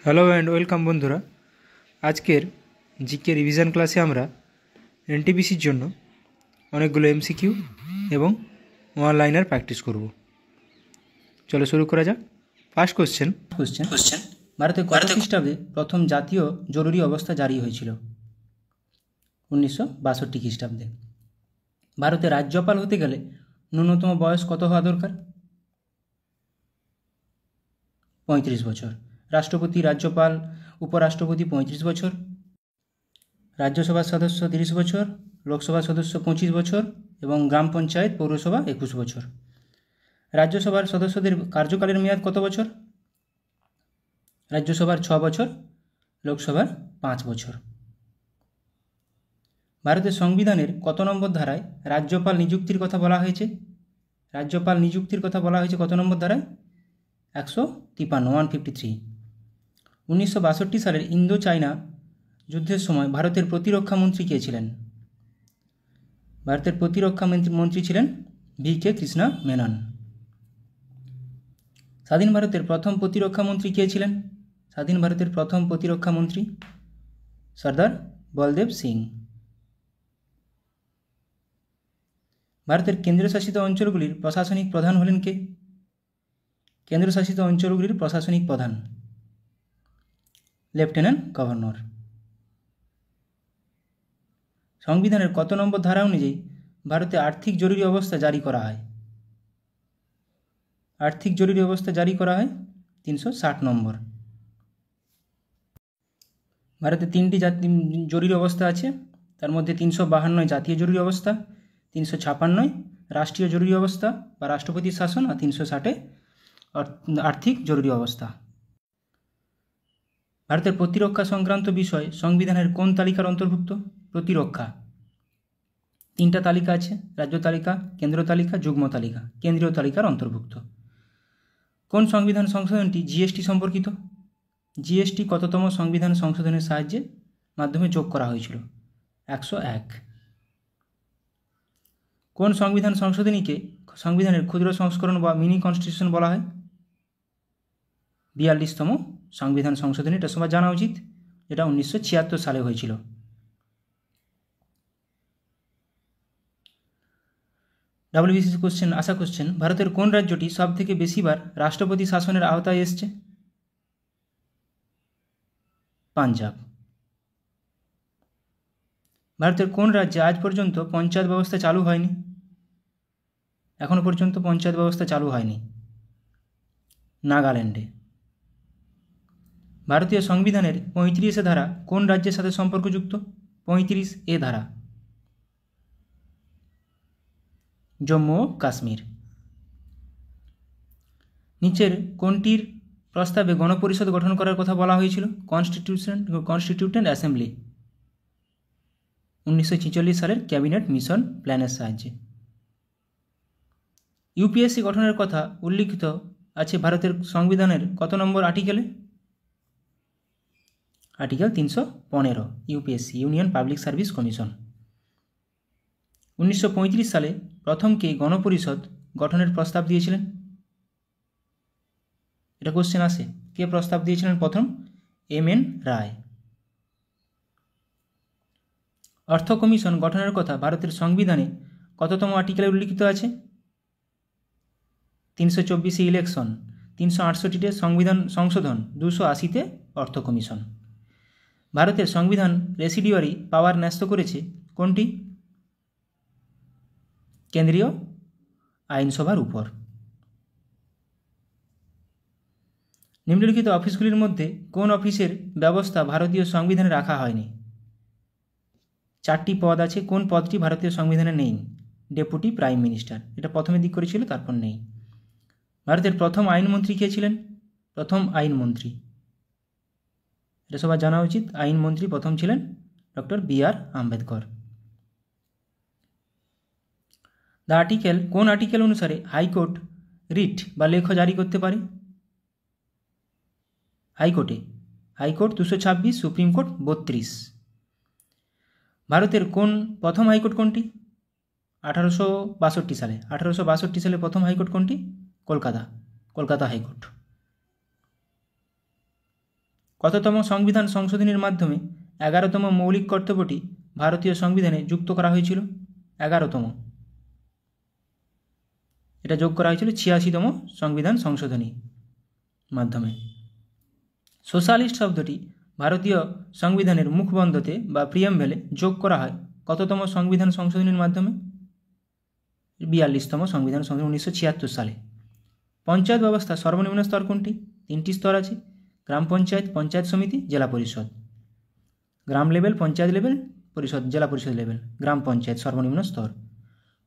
Hello and welcome বন্ধুরা। আজকের GK revision ক্লাসে আমরা এনটিপিসির জন্য অনেকগুলো এমসিকিউ এবং ওয়ান লাইনার প্র্যাকটিস করব। চলো শুরু করা যাক। ফার্স্ট কোশ্চেন ভারতে কত খ্রিস্টাব্দে প্রথম জাতীয় জরুরি অবস্থা জারি হয়েছিল? 1962 খ্রিস্টাব্দে। ভারতে রাজ্যপাল হতে গেলে ন্যূনতম বয়স কত হওয়া দরকার? 35 বছর। রাষ্ট্রপতি, রাজ্যপাল, উপরাষ্ট্রপতি 35 বছর, রাজ্যসভার সদস্য 30 বছর, লোকসভার সদস্য 25 বছর এবং গ্রাম পঞ্চায়েত পৌরসভা 21 বছর। রাজ্যসভার সদস্যদের কার্যকালের মেয়াদ কত বছর? রাজ্যসভার 6 বছর, লোকসভার 5 বছর। ভারতের সংবিধানের কত নম্বর ধারায় রাজ্যপাল নিযুক্তির কথা বলা হয়েছে? রাজ্যপাল নিযুক্তির কথা বলা হয়েছে কত নম্বর ধারায়? 153, 1962 সালের ইন্দো চায়না যুদ্ধের সময় ভারতের প্রতিরক্ষা মন্ত্রী কে ছিলেন? ভারতের প্রতিরক্ষা মন্ত্রী ছিলেন V.K. কৃষ্ণা মেনন। স্বাধীন ভারতের প্রথম প্রতিরক্ষা মন্ত্রী কে ছিলেন? স্বাধীন ভারতের প্রথম প্রতিরক্ষা মন্ত্রী সর্দার বলদেব সিং। ভারতের কেন্দ্রশাসিত অঞ্চলগুলির প্রশাসনিক প্রধান হলেন কে? কেন্দ্রশাসিত অঞ্চলগুলির প্রশাসনিক প্রধান লেফটেন্যান্ট গভর্নর। সংবিধানের কত নম্বর ধারা অনুযায়ী ভারতে আর্থিক জরুরি অবস্থা জারি করা হয়? আর্থিক জরুরি অবস্থা জারি করা হয় 360 নম্বর। ভারতে 3টি জরুরি অবস্থা আছে, তার মধ্যে 352 জাতীয় জরুরি অবস্থা, 356 রাষ্ট্রীয় জরুরি অবস্থা বা রাষ্ট্রপতির শাসন আর 360 আর্থিক জরুরি অবস্থা। ভারতের প্রতিরক্ষা সংক্রান্ত বিষয় সংবিধানের কোন তালিকার অন্তর্ভুক্ত? প্রতিরক্ষা 3টা তালিকা আছে, রাজ্য তালিকা, কেন্দ্র তালিকা, যুগ্ম তালিকা। কেন্দ্রীয় তালিকার অন্তর্ভুক্ত। কোন সংবিধান সংশোধনটি জিএসটি সম্পর্কিত? জিএসটি কততম সংবিধান সংশোধনের সাহায্যে মাধ্যমে যোগ করা হয়েছিল? 101। কোন সংবিধান সংশোধনীকে সংবিধানের ক্ষুদ্র সংস্করণ বা মিনি কনস্টিটিউশন বলা হয়? 42তম সংবিধান সংশোধনী, এটা সবার জানা উচিত, যেটা 1976 সালে হয়েছিল। ডাব্লিউবিসিএস কোশ্চেন, আশা কোশ্চেন, ভারতের কোন রাজ্যটি সব থেকে বেশিবার রাষ্ট্রপতি শাসনের আওতায় এসছে? পাঞ্জাব। ভারতের কোন রাজ্যে আজ পর্যন্ত পঞ্চায়েত ব্যবস্থা চালু হয়নি? এখনো পর্যন্ত পঞ্চায়েত ব্যবস্থা চালু হয়নি নাগাল্যান্ডে। ভারতীয় সংবিধানের 35 ধারা কোন রাজ্যের সাথে সম্পর্কযুক্ত? 35 ধারা জম্মু ও কাশ্মীর। নিচের কোনটির প্রস্তাবে গণপরিষদ গঠন করার কথা বলা হয়েছিল? কনস্টিটিউয়েন্ট অ্যাসেম্বলি 1946 সালের ক্যাবিনেট মিশন প্ল্যানের সাহায্যে। ইউপিএসসি গঠনের কথা উল্লিখিত আছে ভারতের সংবিধানের কত নম্বর আর্টিকেলে? Article 315, UPSC, union public service commission. 1935 সালে প্রথম কে গণপরিষদ গঠনের প্রস্তাব দিয়েছিলেন? এটা কোশ্চেন আসে, কে প্রস্তাব দিয়েছিলেন প্রথম? এম.এন. রায়। অর্থ কমিশন গঠনের কথা ভারতের সংবিধানে কততম আর্টিকেলে উল্লিখিত আছে? 324 ইলেকশন, 368 সংবিধান সংশোধন, 280 অর্থ কমিশন। ভারতের সংবিধান রেসিডিউয়ারি পাওয়ার ন্যস্ত করেছে কোনটি? কেন্দ্রীয় আইনসভার উপর। নিম্নলিখিত অফিসগুলির মধ্যে কোন অফিসের ব্যবস্থা ভারতীয় সংবিধানে রাখা হয়নি? 4টি পদ আছে, কোন পদটি ভারতীয় সংবিধানে নেই? ডেপুটি প্রাইম মিনিস্টার, এটা প্রথমে দিক করেছিল, তারপর নেই। ভারতের প্রথম আইনমন্ত্রী কে ছিলেন? প্রথম আইনমন্ত্রী, এটা সবার জানা উচিত, আইনমন্ত্রী প্রথম ছিলেন doctor B.R. Ambedkar. The article, কোন আর্টিকেল অনুসারে হাইকোর্ট রিট বা লেখ জারি করতে পারে? High court 226, supreme court 32। ভারতের প্রথম হাইকোর্ট কোনটি? 1862 সালে। 1862 সালে প্রথম হাইকোর্ট কোনটি? কলকাতা হাইকোর্ট। কততম সংবিধান সংশোধনীর মাধ্যমে 11তম মৌলিক কর্তব্যটি ভারতীয় সংবিধানে যুক্ত করা হয়েছিল? 11তম, এটা যোগ করা হয়েছিল 86তম সংবিধান সংশোধনী মাধ্যমে। সোশ্যালিস্ট শব্দটি ভারতীয় সংবিধানের মুখবন্ধতে বা প্রিয়াম্বেলে যোগ করা হয় কততম সংবিধান সংশোধনীর মাধ্যমে? 42তম সংবিধান সংশোধনী 1976 সালে। পঞ্চায়েত ব্যবস্থা সর্বনিম্ন স্তর কোনটি? 3টি স্তর আছে, গ্রাম পঞ্চায়েত, পঞ্চায়েত সমিতি, জেলা পরিষদ। গ্রাম লেভেল, পঞ্চায়েত লেভেল, পরিষদ, জেলা পরিষদ লেভেল, গ্রাম পঞ্চায়েত সর্বনিম্ন স্তর।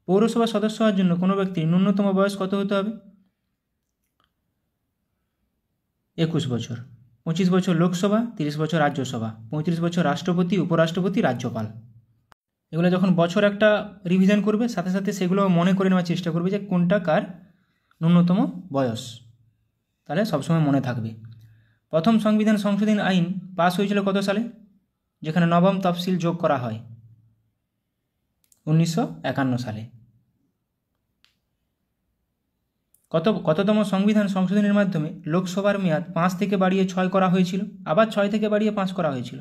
পৌরসভা সদস্য হওয়ার জন্য কোনো ব্যক্তির ন্যূনতম বয়স কত হতে হবে? 21 বছর। 25 বছর লোকসভা, 30 বছর রাজ্যসভা, 35 বছর রাষ্ট্রপতি, উপরাষ্ট্রপতি, রাজ্যপাল। এগুলো যখন বছর একটা রিভিশন করবে, সাথে সাথে সেগুলো মনে করে নেওয়ার চেষ্টা করবে যে কোনটা কার ন্যূনতম বয়স, তাহলে সবসময় মনে থাকবে। প্রথম সংবিধান সংশোধনী আইন পাস হয়েছিল কত সালে, যেখানে নবম তফসিল যোগ করা হয়? 1951 সালে। কততম সংবিধান সংশোধনের মাধ্যমে লোকসভার মেয়াদ 5 থেকে বাড়িয়ে 6 করা হয়েছিল, আবার 6 থেকে বাড়িয়ে 5 করা হয়েছিল?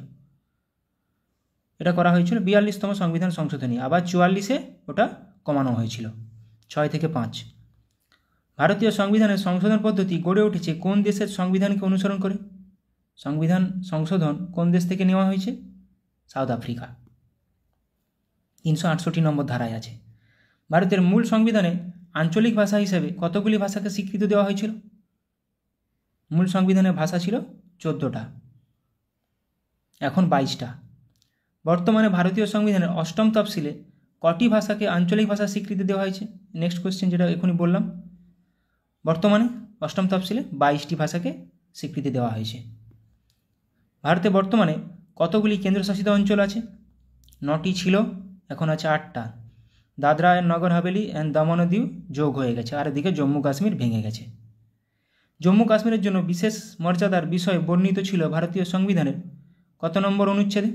এটা করা হয়েছিল 42তম সংবিধান সংশোধনী, আবার 44-এ ওটা কমানো হয়েছিল 6 থেকে 5। ভারতীয় সংবিধানের সংশোধন পদ্ধতি গড়ে উঠেছে কোন দেশের সংবিধানকে অনুসরণ করে? সংবিধান সংশোধন কোন দেশ থেকে নেওয়া হয়েছে? South Africa. 368 নম্বর ধারায় আছে। ভারতের মূল সংবিধানে আঞ্চলিক ভাষা হিসেবে কতগুলি ভাষাকে স্বীকৃতি দেওয়া হয়েছিল? মূল সংবিধানের ভাষা ছিল 14টা, এখন 22টা। বর্তমানে ভারতীয় সংবিধানের 8ম তফসিলে কটি ভাষাকে আঞ্চলিক ভাষা স্বীকৃতি দেওয়া হয়েছে? নেক্সট কোশ্চেন, যেটা এখনই বললাম। বর্তমানে 8ম তফসিলে 22টি ভাষাকে স্বীকৃতি দেওয়া হয়েছে। ভারতে বর্তমানে কতগুলি কেন্দ্রশাসিত অঞ্চল আছে? 9টি ছিল, এখন আছে 8টা। দাদরা অ্যান্ড নগর হাভেলি অ্যান্ড দমন ও দিউ যোগ হয়ে গেছে, আর এদিকে জম্মু কাশ্মীর ভেঙে গেছে। জম্মু কাশ্মীরের জন্য বিশেষ মর্যাদার বিষয় বর্ণিত ছিল ভারতীয় সংবিধানের কত নম্বর অনুচ্ছেদে?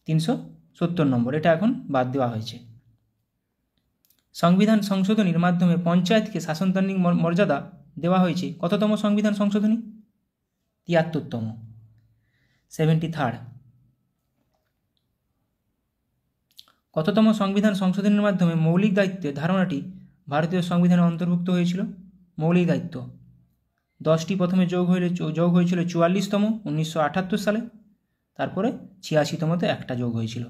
370 নম্বর। এটা এখন বাদ দেওয়া হয়েছে। সংবিধান সংশোধনীর মাধ্যমে পঞ্চায়েতকে শাসনতান্ত্রিক মর্যাদা দেওয়া হয়েছে কততম সংবিধান সংশোধনী? 73তম, 73rd। কততম সংবিধান সংশোধনের মাধ্যমে মৌলিক দায়িত্বের ধারণাটি ভারতীয় সংবিধানে অন্তর্ভুক্ত হয়েছিল? মৌলিক দায়িত্ব 10টি প্রথমে যোগ হয়েছিল 44তম 1978 সালে, তারপরে 86তমতে একটা যোগ হয়েছিল।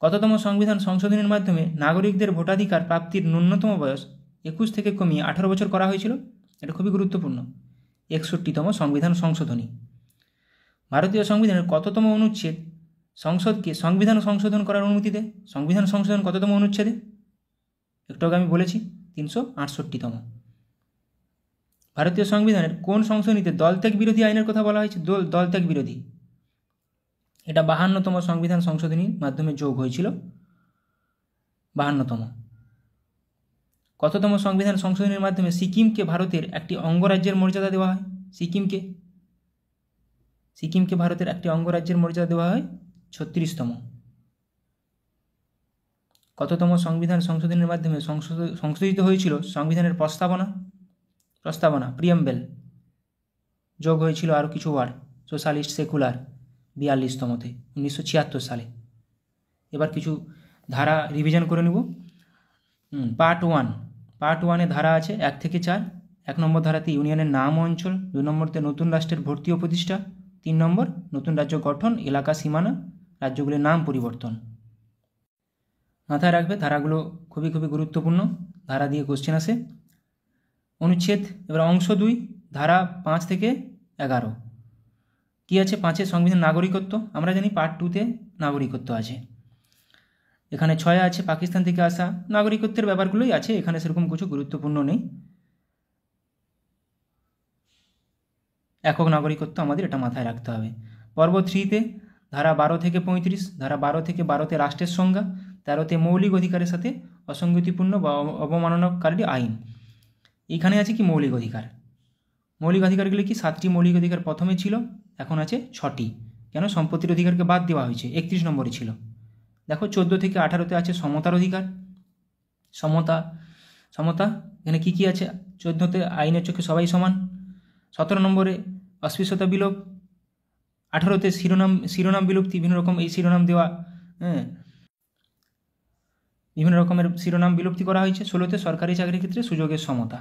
কততম সংবিধান সংশোধনের মাধ্যমে নাগরিকদের ভোটাধিকার প্রাপ্তির ন্যূনতম বয়স 21 থেকে কমিয়ে 18 বছর করা হয়েছিল? এটা খুবই গুরুত্বপূর্ণ। 61তম সংবিধান সংশোধনী। ভারতীয় সংবিধানের কততম অনুচ্ছেদ সংসদকে সংবিধান সংশোধন করার অনুমতি দেয়? সংবিধান সংশোধন কততম অনুচ্ছেদে? একটু আগে আমি বলেছি 368তম। ভারতীয় সংবিধানের কোন সংশোধনীতে দলত্যাগ বিরোধী আইনের কথা বলা হয়েছে? দলত্যাগ বিরোধী, এটা 52তম সংবিধান সংশোধনীর মাধ্যমে যোগ হয়েছিল, 52তম। কততম সংবিধান সংশোধনীর মাধ্যমে সিকিমকে ভারতের একটি অঙ্গরাজ্যের মর্যাদা দেওয়া হয়? সিকিমকে ভারতের একটি অঙ্গরাজ্যের মর্যাদা দেওয়া হয়? 36তম। কততম সংবিধান সংশোধনের মাধ্যমে সংশোধিত হয়েছিল সংবিধানের প্রস্তাবনা প্রিয়াম্বেল? যোগ হয়েছিল আরও কিছু ওয়ার্ড, সোশ্যালিস্ট, সেকুলার, 42তমতে 1976 সালে। এবার কিছু ধারা রিভিশন করে নেব। পার্ট 1-এ ধারা আছে 1 থেকে 4। 1 নম্বর ধারাতে ইউনিয়নের নাম ও অঞ্চল, 2 নম্বরতে নতুন রাষ্ট্রের ভর্তি ও প্রতিষ্ঠা, 3 নম্বর নতুন রাজ্য গঠন, এলাকা সীমানা, রাজ্যগুলির নাম পরিবর্তন। মাথায় রাখবে, ধারাগুলো খুবই গুরুত্বপূর্ণ। ধারা দিয়ে কোশ্চেন আসে। অনুচ্ছেদ, এবার অংশ 2, ধারা 5 থেকে 11। কি আছে 5-এ? সংবিধান নাগরিকত্ব। আমরা জানি পার্ট 2-তে নাগরিকত্ব আছে। এখানে 6-এ আছে পাকিস্তান থেকে আসা, নাগরিকত্বের ব্যাপারগুলোই আছে, এখানে সেরকম কিছু গুরুত্বপূর্ণ নেই। একক নাগরিকত্ব আমাদের এটা মাথায় রাখতে হবে। পর্ব 3-তে ধারা 12 থেকে 35, ধারা 12 থেকে 12-তে রাষ্ট্রের সংজ্ঞা, 13-তে মৌলিক অধিকারের সাথে অসঙ্গতিপূর্ণ বা অবমাননাকারী আইন। এখানে আছে কি মৌলিক অধিকার। মৌলিক অধিকারগুলি কি? 7টি মৌলিক অধিকার প্রথমে ছিল, এখন আছে 6টি। কেন? সম্পত্তির অধিকারকে বাদ দেওয়া হয়েছে, 31 নম্বরে ছিল। দেখো 14 থেকে 18-তে আছে সমতার অধিকার। সমতা এখানে কি আছে? 14-তে আইনের চোখে সবাই সমান। 17 নম্বরে অস্পৃশ্যতা বিলোপ, 18তে শিরোনাম বিলুপ্তি, বিভিন্ন রকম এই শিরোনাম দেওয়া, হ্যাঁ, বিভিন্ন রকমের শিরোনাম বিলুপ্তি করা হয়েছে। 16তে সরকারি চাকরির ক্ষেত্রে সুযোগের সমতা।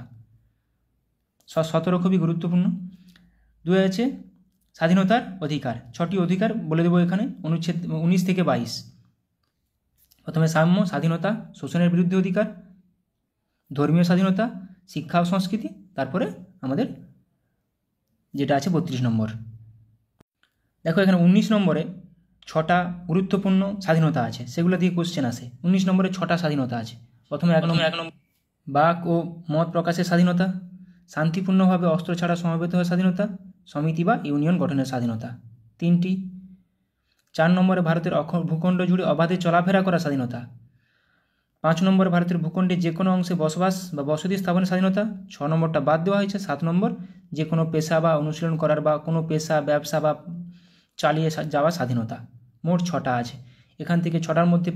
17 খুবই গুরুত্বপূর্ণ। 2 আছে স্বাধীনতার অধিকার। 6টি অধিকার বলে দেবো এখানে, অনুচ্ছেদ 19 থেকে 22। প্রথমে সাম্য, স্বাধীনতা, শোষণের বিরুদ্ধে অধিকার, ধর্মীয় স্বাধীনতা, শিক্ষা ও সংস্কৃতি, তারপরে আমাদের যেটা আছে 32 নম্বর। দেখো এখানে 19 নম্বরে 6টা গুরুত্বপূর্ণ স্বাধীনতা আছে, সেগুলো দিয়ে কোশ্চেন আসে। 19 নম্বরে 6টা স্বাধীনতা আছে। প্রথমে 1 নম্বর বাক ও মত প্রকাশের স্বাধীনতা, শান্তিপূর্ণভাবে অস্ত্র ছাড়া সমবেত হওয়ার স্বাধীনতা, সমিতি বা ইউনিয়ন গঠনের স্বাধীনতা 3টি। 4 নম্বরে ভারতের ভূখণ্ড জুড়ে অবাধে চলাফেরা করার স্বাধীনতা। 5 নম্বরে ভারতের ভূখণ্ডে যে কোনো অংশে বসবাস বা বসতি স্থাপনের স্বাধীনতা। 6 নম্বরটা বাদ দেওয়া হয়েছে। 7 নম্বর যে কোনো পেশা বা অনুশীলন করার বা কোনো পেশা ব্যবসা বা চালিয়ে যাওয়ার স্বাধীনতা। মোট 6টা আছে। এখান থেকে 6টার মধ্যে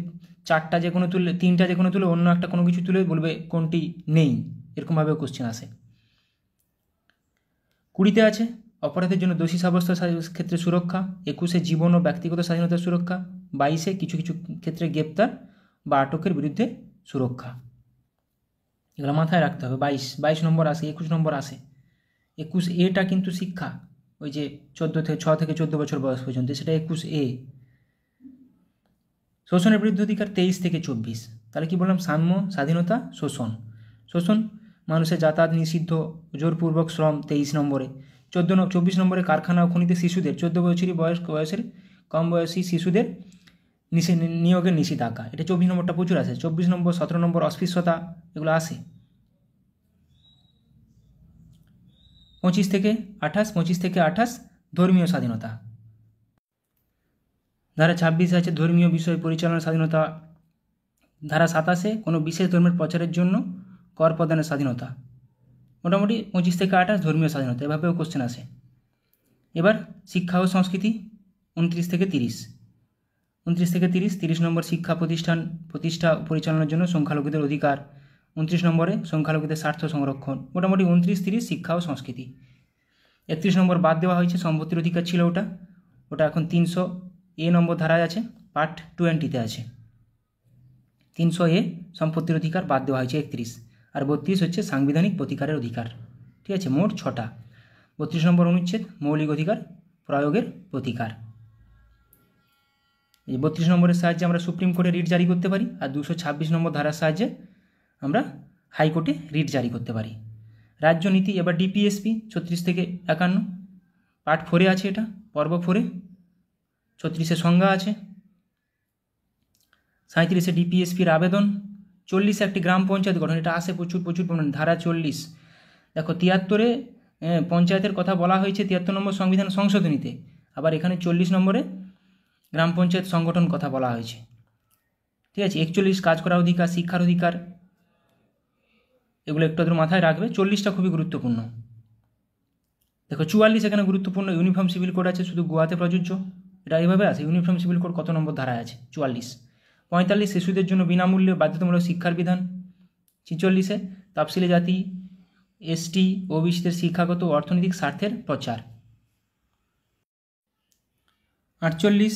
4টা যে কোনো তুললে, 3টা যে কোনো তুলে, অন্য একটা কোনো কিছু তুলে বলবে কোনটি নেই, এরকমভাবেও কোশ্চেন আসে। 20তে আছে অপরাধের জন্য দোষী সাব্যস্তের ক্ষেত্রে সুরক্ষা। 21-এ জীবন ও ব্যক্তিগত স্বাধীনতার সুরক্ষা। 22-এ কিছু কিছু ক্ষেত্রে গ্রেপ্তার বা আটকের বিরুদ্ধে সুরক্ষা। এগুলো মাথায় রাখতে হবে। 22 নম্বর আসে, 21 নম্বর আসে। 21A-টা কিন্তু শিক্ষা, ওই যে 6 থেকে 14 বছর বয়স পর্যন্ত, সেটা 21A। শোষণের বিরুদ্ধে অধিকার 23 থেকে 24। তাহলে কি বললাম? সাম্য, স্বাধীনতা, শোষণ। শোষণ মানুষের যাতায়াত নিষিদ্ধ, জোরপূর্বক শ্রম 23 নম্বরে। 24 নম্বরে কারখানা ও খনিতে শিশুদের 14 বছরই বয়সের কম বয়সী শিশুদের নিয়োগের নিষেধাজ্ঞা, এটা 24 নম্বরটা প্রচুর আসে। 24 নম্বর, 17 নম্বর অস্পৃশ্যতা, এগুলো আসে। 25 থেকে 28 ধর্মীয় স্বাধীনতা। ধারা 26 আছে ধর্মীয় বিষয় পরিচালনার স্বাধীনতা। ধারা 27 কোনো বিশেষ ধর্মের প্রচারের জন্য কর প্রদানের স্বাধীনতা। মোটামুটি 25 থেকে 28 ধর্মীয় স্বাধীনতা, এভাবেও কোশ্চেন আসে। এবার শিক্ষা ও সংস্কৃতি 29 থেকে 30। 29 থেকে 30 নম্বর শিক্ষা প্রতিষ্ঠা পরিচালনার জন্য সংখ্যালঘুদের অধিকার। 29 নম্বরে সংখ্যালঘুদের স্বার্থ সংরক্ষণ। মোটামুটি 29, 30 শিক্ষা ও সংস্কৃতি। 31 নম্বর বাদ দেওয়া হয়েছে, সম্পত্তির অধিকার ছিল ওটা এখন 300A নম্বর ধারায় আছে, পার্ট 20-তে আছে। 300A সম্পত্তির অধিকার বাদ দেওয়া হয়েছে 31, আর 32 হচ্ছে সাংবিধানিক প্রতিকারের অধিকার। ঠিক আছে, মোট 6টা। 32 নম্বর অনুচ্ছেদ মৌলিক অধিকার প্রয়োগের প্রতিকার। এই 32 নম্বরের সাহায্যে আমরা সুপ্রিম কোর্টে রিট জারি করতে পারি, আর 226 নম্বর ধারার সাহায্যে আমরা হাইকোর্টে রিট জারি করতে পারি। রাজ্যনীতি এবার ডিপিএসপি 36 থেকে 51, পার্ট 4-এ আছে, এটা পর্ব 4-এ। 36-এ সংজ্ঞা আছে। 37-এ ডিপিএসপির আবেদন। 40-এ একটি গ্রাম পঞ্চায়েত গঠন, এটা আসে প্রচুর পরিমাণে, ধারা 40। দেখো 73-এ পঞ্চায়েতের কথা বলা হয়েছে 73 নম্বর সংবিধান সংশোধনীতে, আবার এখানে 40 নম্বরে গ্রাম পঞ্চায়েত সংগঠন কথা বলা হয়েছে। ঠিক আছে, 41 কাজ করার অধিকার, শিক্ষার অধিকার, এগুলো একটু আধটু মাথায় রাখবে। 40টা খুবই গুরুত্বপূর্ণ। দেখো 44 এখানে গুরুত্বপূর্ণ, ইউনিফর্ম সিভিল কোড আছে, শুধু গোয়াতে প্রযোজ্য, এটা এইভাবে আছে। ইউনিফর্ম সিভিল কোড কত নম্বর ধারায় আছে? 44। 45 শিশুদের জন্য বিনামূল্যে বাধ্যতামূলক শিক্ষার বিধান। 46-এ তফসিলি জাতি, এসটি, ওবিসিদের শিক্ষাগত ও অর্থনৈতিক স্বার্থের প্রচার। 48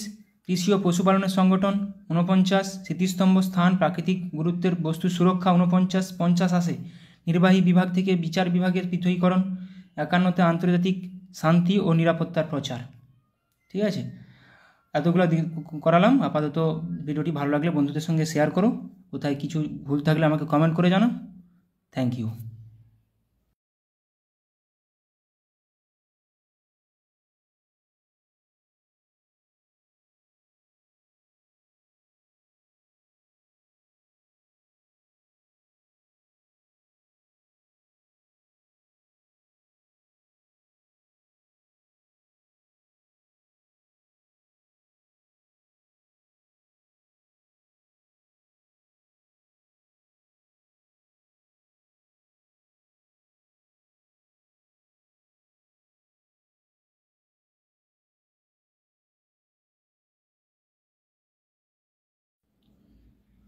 কৃষি ও পশুপালনের সংগঠন। 49 স্মৃতিস্তম্ভ স্থান প্রাকৃতিক গুরুত্বের বস্তু সুরক্ষা। 49। 50 আসে নির্বাহী বিভাগ থেকে বিচার বিভাগের পৃথকীকরণ। 51-তে আন্তর্জাতিক শান্তি ও নিরাপত্তার প্রচার। ঠিক আছে, এতগুলো করালাম। আপাতত ভিডিওটি ভালো লাগলে বন্ধুদের সঙ্গে শেয়ার করো, কোথায় কিছু ভুল থাকলে আমাকে কমেন্ট করে জানাও। Thank you.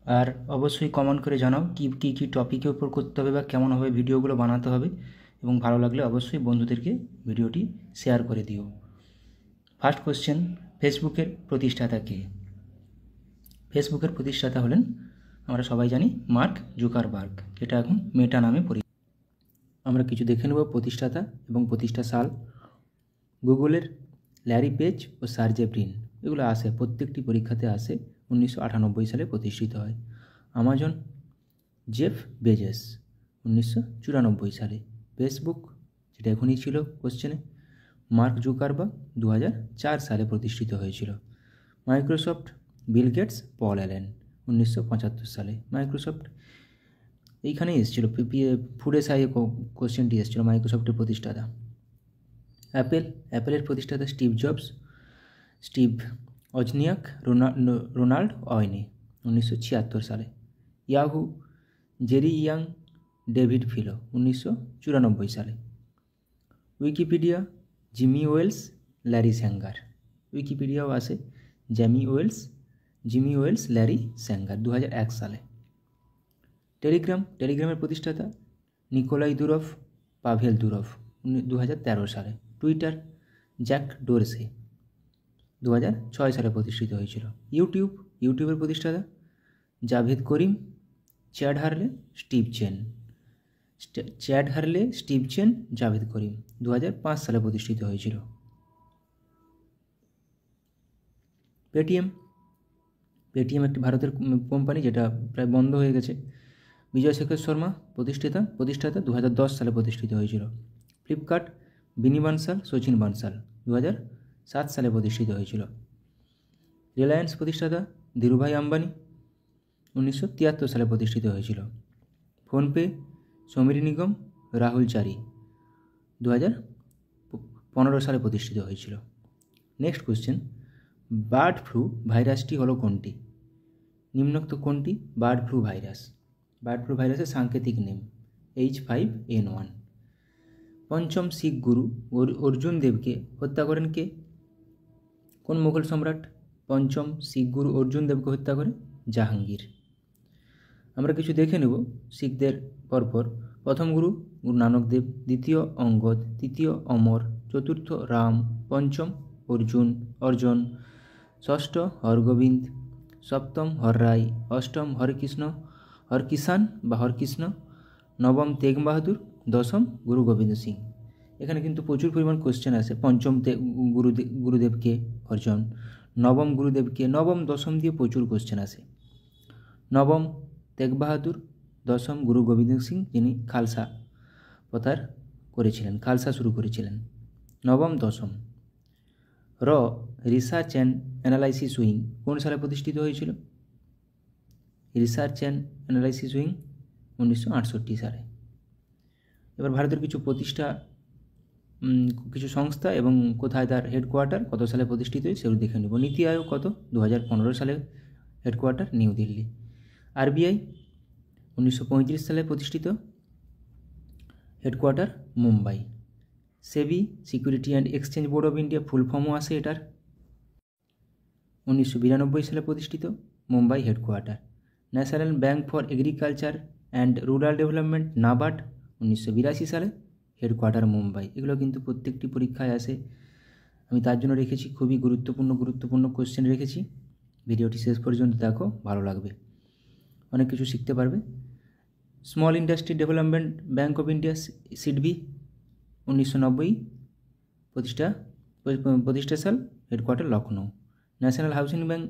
আর অবশ্যই কমেন্ট করে জানাও কী কী টপিকের উপর করতে হবে বা কেমনভাবে ভিডিওগুলো বানাতে হবে, এবং ভালো লাগলে অবশ্যই বন্ধুদেরকে ভিডিওটি শেয়ার করে দিও। ফার্স্ট কোশ্চেন, ফেসবুকের প্রতিষ্ঠাতা কে? ফেসবুকের প্রতিষ্ঠাতা হলেন, আমরা সবাই জানি, মার্ক জুকারবার্গ, যেটা এখন মেটা নামে পরিচিত। আমরা কিছু দেখে নেব প্রতিষ্ঠাতা এবং প্রতিষ্ঠা সাল। গুগলের ল্যারি পেজ ও সার্জে ব্রিন, এগুলো আসে, প্রত্যেকটি পরীক্ষাতে আসে। 1998 সালে প্রতিষ্ঠিত হয়। আমাজন জেফ বেজেস 1994 সালে। ফেসবুক, যেটা এখনই ছিল কোশ্চেনে, মার্ক জুকারবার্গ 2004 সালে প্রতিষ্ঠিত হয়েছিল। Microsoft Bill Gates Paul Allen 1975 সালে। মাইক্রোসফট এইখানেই এসেছিল, ফুডে সাই কোশ্চেনটি এসেছিল, মাইক্রোসফটের প্রতিষ্ঠাতা। অ্যাপেলের প্রতিষ্ঠাতা Steve Jobs, Steve Wozniak, Ronald Wayne 1976 সালে। Yahoo Jerry Yang, David Filo 1994 সালে। Wikipedia Jimmy Wales, Larry Sanger. উইকিপিডিয়াও আসে, জিমি ওয়েলস, ল্যারি স্যাঙ্গার 2001 সালে। টেলিগ্রামের প্রতিষ্ঠাতা নিকোলাই দুরভ, পাভেল দুরভ 2013 সালে। টুইটার জ্যাক ডোরসে 2006 সালে প্রতিষ্ঠিত হয়েছিল। ইউটিউবের প্রতিষ্ঠাতা জাভেদ করিম, চ্যাড হারলে, স্টিভ চেন, জাভেদ করিম 2005 সালে প্রতিষ্ঠিত হয়েছিল। পেটিএম একটি ভারতের কোম্পানি, যেটা প্রায় বন্ধ হয়ে গেছে। বিজয় শেখর শর্মা প্রতিষ্ঠাতা 2010 সালে প্রতিষ্ঠিত হয়েছিল। ফ্লিপকার্ট বিনি বানসাল, সচিন বানসাল 2007 সালে প্রতিষ্ঠিত হয়েছিল। রিলায়েন্স প্রতিষ্ঠাতা ধীরুভাই আম্বানি 1973 সালে প্রতিষ্ঠিত হয়েছিল। ফোনপে সমীর নিগম, রাহুল চারি 2015 সালে প্রতিষ্ঠিত হয়েছিল। নেক্সট কোশ্চেন, বার্ড ফ্লু ভাইরাসটি হলো কোনটি? নিম্নোক্ত কোনটি bird flu virus? Bird flu ভাইরাসের সাংকেতিক নেম H5N1। পঞ্চম শিখ গুরু অর্জুন দেবকে হত্যা করেন কে? কোন মুঘল সম্রাট পঞ্চম শিখ গুরু অর্জুন দেবকে হত্যা করে? জাহাঙ্গীর। আমরা কিছু দেখে নেব শিখদের পরপর। প্রথম গুরু নানক দেব, দ্বিতীয় অঙ্গদ, তৃতীয় অমর, চতুর্থ রাম, পঞ্চম অর্জুন, ষষ্ঠ হরগোবিন্দ, সপ্তম হররায়, অষ্টম হরকৃষ্ণ, নবম তেগ বাহাদুর, দশম গুরু গোবিন্দ সিং। এখানে কিন্তু প্রচুর পরিমাণ কোশ্চেন আসে। পঞ্চম গুরুদেবকে অর্জুন, নবম গুরুদেবকে, নবম দশম দিয়ে প্রচুর কোশ্চেন আসে। নবম তেগ বাহাদুর, দশম গুরু গোবিন্দ সিং, যিনি খালসা শুরু করেছিলেন। নবম দশম। রিসার্চ অ্যান্ড অ্যানালাইসিস উইং কোন সালে প্রতিষ্ঠিত হয়েছিল? রিসার্চ অ্যান্ড অ্যানালাইসিস উইং 1968 সালে। এবার ভারতের কিছু সংস্থা এবং কোথায় তার হেডকোয়ার্টার, কত সালে প্রতিষ্ঠিত হয় সেগুলো দেখে নেব। নীতি আয়োগ কত? 2015 সালে হেডকোয়ার্টার নিউ দিল্লি। আরবিআই 1935 সালে প্রতিষ্ঠিত, headquarter Mumbai. SEBI security and exchange board of India, full ফর্মও আসে এটার। 1992 সালে প্রতিষ্ঠিত, Mumbai headquarter. National bank for agriculture and rural development, NABARD 1982 সালে, হেডকোয়ার্টার মুম্বাই। এগুলো কিন্তু প্রত্যেকটি পরীক্ষায় আসে, আমি তার জন্য রেখেছি। খুবই গুরুত্বপূর্ণ কোশ্চেন রেখেছি। ভিডিওটি শেষ পর্যন্ত দেখো, ভালো লাগবে, অনেক কিছু শিখতে পারবে। Small industry development bank of India, SIDBI 1990 প্রতিষ্ঠা সাল, headquarter Lucknow. National housing bank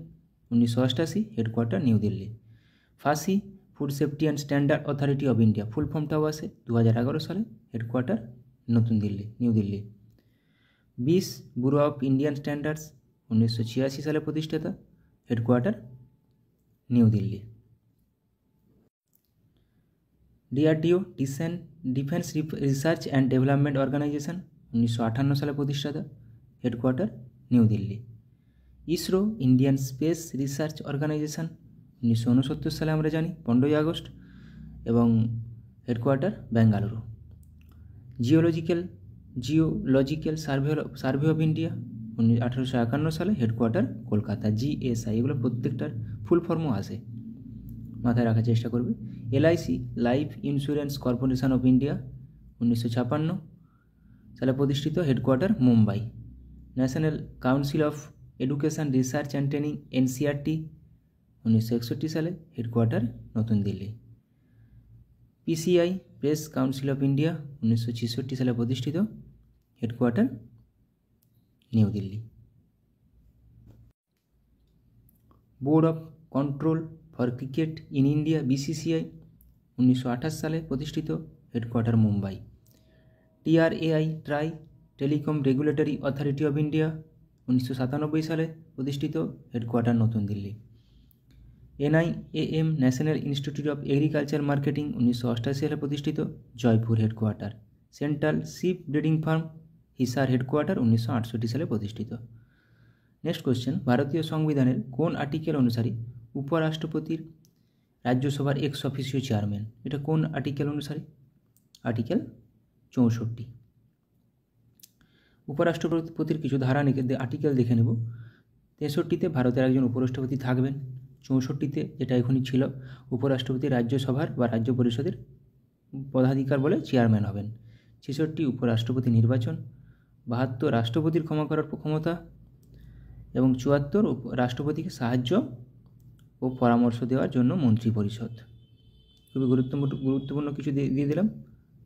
1988, headquarter New Delhi. FSSAI food safety and standard authority of India, full ফর্মটাও আসে 2011 সালে, headquarter New Delhi. 20 bureau of Indian standards 1986 সালে প্রতিষ্ঠাতা, headquarter New Delhi. DRDO defence research and development organisation 1958 সালে প্রতিষ্ঠাতা, headquarter New Delhi. ISRO Indian space research organisation 1969 সালে আমরা জানি, 15 আগস্ট, এবং headquarter Bengaluru. Geological survey of India 1851 সালে, হেডকোয়ার্টার কলকাতা। GSI, এগুলো প্রত্যেকটার ফুল ফর্মও আসে, মাথায় রাখার চেষ্টা করবে। LIC life insurance corporation of India 1956 সালে প্রতিষ্ঠিত, headquarter Mumbai. National council of education research and training NCERT 1961 সালে, হেডকোয়ার্টার নতুন Delhi. PCI press council of India 1966 সালে প্রতিষ্ঠিত, headquarter New Delhi. Board of control for cricket in India BCCI 1928 সালে প্রতিষ্ঠিত, headquarter Mumbai. TRAI try telecom regulatory authority of India 1997 সালে প্রতিষ্ঠিত, headquarter নতুন Delhi. NIAM national institute of agriculture marketing 1988 সালে প্রতিষ্ঠিত, Jaipur headquarter. Central sheep breeding farm Hisar headquarter 1968 সালে প্রতিষ্ঠিত। নেক্সট কোশ্চেন, ভারতীয় সংবিধানের কোন আর্টিকেল অনুসারে উপরাষ্ট্রপতির রাজ্যসভার এক্স অফিসিও চেয়ারম্যান? এটা কোন আর্টিকেল অনুসারে? আর্টিকেল 64। উপরাষ্ট্রপতির কিছু ধারা আর্টিকেল দেখে নেব। 63তে ভারতের একজন উপরাষ্ট্রপতি থাকবেন। 64তে, যেটা এখনই ছিল, উপরাষ্ট্রপতি রাজ্যসভার বা রাজ্য পরিষদের পদাধিকার বলে চেয়ারম্যান হবেন। 66 উপরাষ্ট্রপতি নির্বাচন। 72 রাষ্ট্রপতির ক্ষমা করার ক্ষমতা এবং 74 রাষ্ট্রপতিকে সাহায্য ও পরামর্শ দেওয়ার জন্য মন্ত্রী পরিষদ। খুবই গুরুত্বপূর্ণ কিছু দিয়ে দিলাম,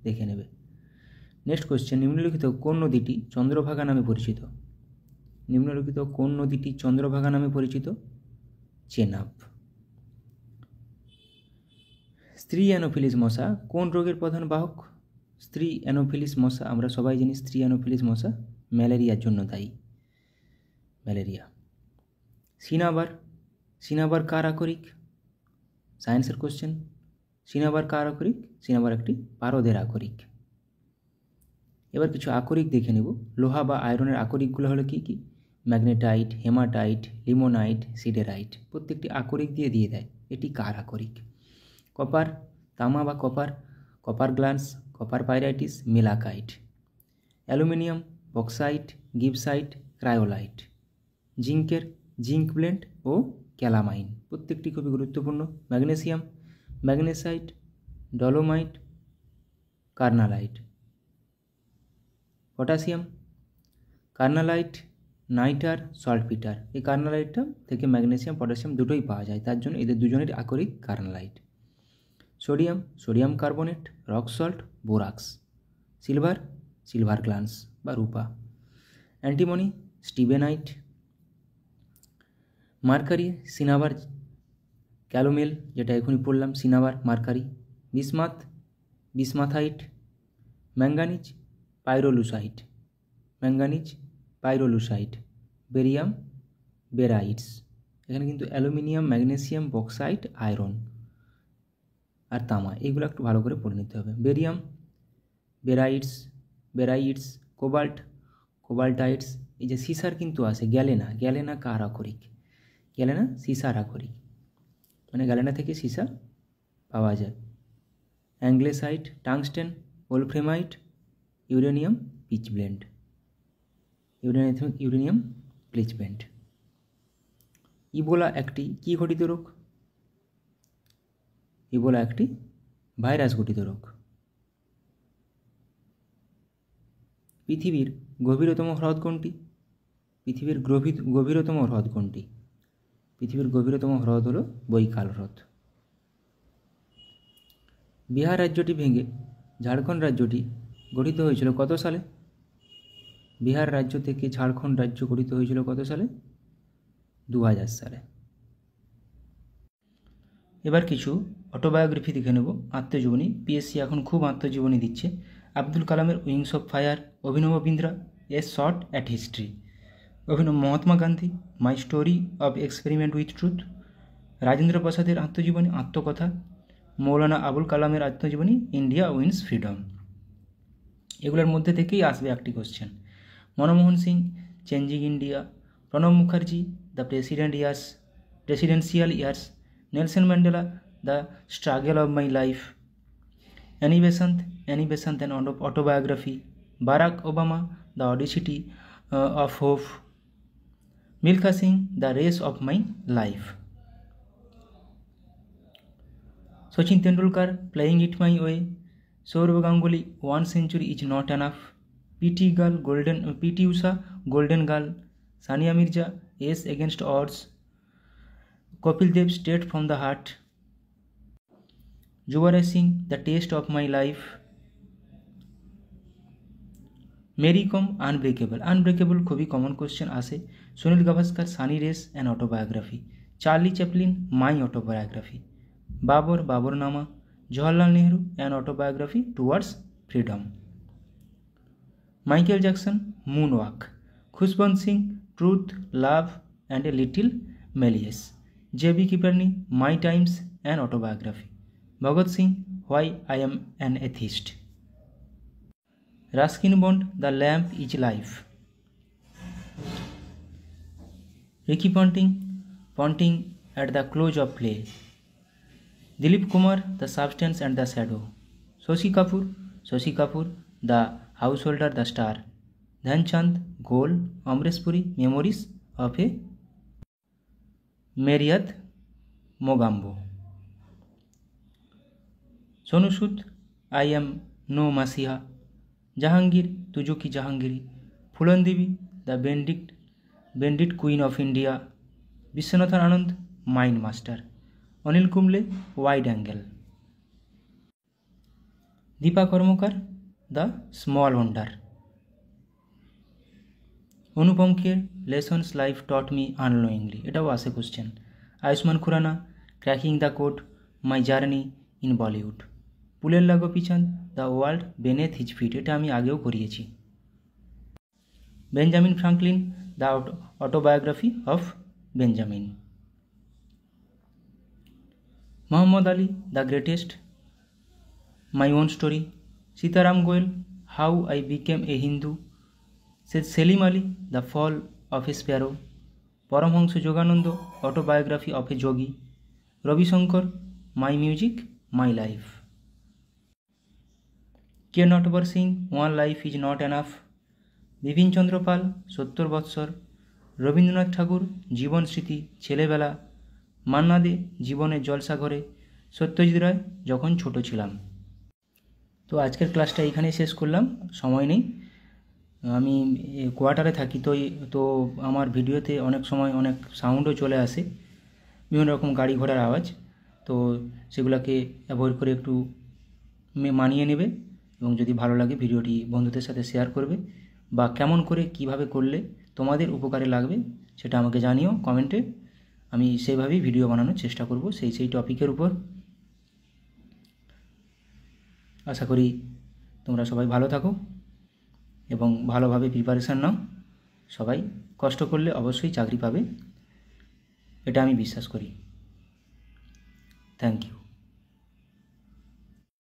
দেখে নেবে। নেক্সট কোশ্চেন, নিম্নলিখিত কোন নদীটি চন্দ্রভাগা নামে পরিচিত? নিম্নলিখিত কোন নদীটি চন্দ্রভাগা নামে পরিচিত? চেনাব। স্ত্রী অ্যানোফিলিস মশা কোন রোগের প্রধান বাহক? স্ত্রী অ্যানোফিলিস মশা, আমরা সবাই জানি স্ত্রী অ্যানোফিলিস মশা ম্যালেরিয়ার জন্য দায়ী, ম্যালেরিয়া। সিনাবার কার আকরিক? সায়েন্সের কোশ্চেন। সিনাবার কার আকরিক? সিনাবার একটি পারদের আকরিক। এবার কিছু আকরিক দেখে নেব। লোহা বা আয়রনের আকরিকগুলো হলো কি কি? Magnetite, hematite, limonite, siderite. প্রত্যেকটি আকরিক দিয়ে দেয় এটি কার আকরিক। কপার, তামা বা copper glance, copper pyrites, malachite. Aluminium, bauxite, gibbsite, cryolite. জিঙ্কের জিঙ্ক ব্লেন্ড ও ক্যালামাইন, প্রত্যেকটি খুবই গুরুত্বপূর্ণ। Magnesium, magnesite, dolomite, carnallite. Potassium, carnallite, nitre, saltpetre. এই কার্নালাইটটা থেকে ম্যাগনেসিয়াম পটাশিয়াম দুটোই পাওয়া যায়, তার জন্য এদের দুজনের আকরিক carnallite. Sodium carbonate, rock salt, borax. Silver glance বা রূপা। Antimony, stibnite. Mercury, cinnabar calomel, যেটা এখনই পড়লাম, cinnabar mercury. Bismuthite. Manganese, pyrolusite. Barium, barytes. এখানে কিন্তু অ্যালুমিনিয়াম, ম্যাগনেসিয়াম, বক্সাইট, আয়রন আর তামা, এগুলো একটু ভালো করে পড়ে নিতে হবে। Barium, barytes, cobaltites. এই যে সিসার কিন্তু আছে, গ্যালেনা কার আকরিক? গ্যালেনা সিসার আকরিক, মানে গ্যালেনা থেকে সিসা পাওয়া যায়। অ্যাংলেসাইট, টাংস্টেন, ওলফ্রেমাইট, ইউরেনিয়াম পিচব্লেন্ড। ইবোলা একটি কি ঘটিত রোগ? ইবোলা একটি ভাইরাস ঘটিত রোগ। পৃথিবীর গভীরতম হ্রদ কোনটি? পৃথিবীর গভীরতম হ্রদ হলো বৈকাল হ্রদ। বিহার রাজ্যটি ভেঙে ঝাড়খণ্ড রাজ্যটি গঠিত হয়েছিল কত সালে? বিহার রাজ্য থেকে ঝাড়খণ্ড রাজ্য গঠিত হয়েছিল কত সালে? 2000 সালে। এবার কিছু অটোবায়োগ্রাফি দেখে নেব, আত্মজীবনী। পিএসসি এখন খুব আত্মজীবনী দিচ্ছে। আব্দুল কালামের উইংস অফ ফায়ার, অভিনব বিন্দ্রা, এ shot at history. Mahatma Gandhi, my story of experiment with truth. Rajendra প্রসাদের আত্মজীবনী, আত্মকথা। মৌলানা আবুল কালামের আত্মজীবনী, ইন্ডিয়া উইন্স ফ্রিডম। এগুলোর মধ্যে থেকেই আসবে একটি question. Manmohan Singh, changing India. Pranab Mukherjee, the presidential years. Nelson Mandela, the struggle of my life. Annie Besant an autobiography. Barack Obama, the audacity of hope. Milkha Singh, the race of my life. Sachin Tendulkar, playing it my way. Sourav Ganguly, 1 century is not enough. PT Usha, golden girl. Sania Mirza, ace against odds. Kapil Dev, straight from the heart. Yuvraj Singh, the taste of my life. Mary Kom, unbreakable. Unbreakable খুবই common question আসে। Sunil Gavaskar, sunny days and autobiography. Charlie Chaplin, my autobiography. Baburnama. Jawaharlal Nehru, an autobiography towards freedom. Michael Jackson, moonwalk. Khushwant Singh, truth, love and a little malice. JB Kripalani, my times an autobiography. Bhagat Singh, why I am an atheist. Ruskin Bond, The Lamp is Life. Ricky Ponting at the close of play. Dilip Kumar, The Substance and the Shadow. Shashi Kapoor, The Householder, The Star. Dhyan Chand, Goal. Amresh Puri, Memories of a Marriott Mogambo. Sonu Sood, I Am No Masiha. জাহাঙ্গীর, তুজো কি জাহাঙ্গীরি। Phoolan Devi, the bandit queen of India. Viswanathan Anand, mind master. Anil Kumble, wide angle. Dipa Karmakar, the small wonder. Anupam Kher, lessons life taught me unknowingly, এটাও আসে question. Ayushmann Khurrana, cracking the code, my journey in Bollywood. Pullela Gopichand, the world beneath his feet, এটা আমি আগেও করিয়েছি। Benjamin Franklin, the autobiography of Benjamin. Muhammad Ali, the greatest, my on story. Sitaram Goel, how I became a Hindu. Salim Ali, the fall of a sparrow. Paramahansa Yogananda, autobiography of a yogi. Ravi Shankar, my music my life. K Natwar Singh, one life is not enough. Bipin Chandra Pal, 70 বৎসর। রবীন্দ্রনাথ ঠাকুর, জীবন স্মৃতি, ছেলেবেলা। মান্না দে, জীবনের জলসাঘরে। সত্যজিৎ রায়, যখন ছোট ছিলাম। তো আজকের ক্লাসটা এখানেই শেষ করলাম, সময় নেই। আমি কোয়ার্টারে থাকি, তো আমার ভিডিওতে অনেক সময় অনেক সাউন্ডও চলে আসে, বিভিন্ন রকম গাড়ি ঘোড়ার আওয়াজ। তো সেগুলোকে অ্যাভয়েড করে একটু মানিয়ে নেবে, এবং যদি ভালো লাগে ভিডিওটি বন্ধুদের সাথে শেয়ার করবে, বা কেমন করে কিভাবে করলে তোমাদের উপকারে লাগবে সেটা আমাকে জানিও কমেন্টে। আমি সেইভাবেই ভিডিও বানানোর চেষ্টা করব সেই টপিকের উপর। আশা করি তোমরা সবাই ভালো থাকো এবং ভালোভাবে প্রিপারেশান নাও। সবাই কষ্ট করলে অবশ্যই চাকরি পাবে, এটা আমি বিশ্বাস করি। Thank you.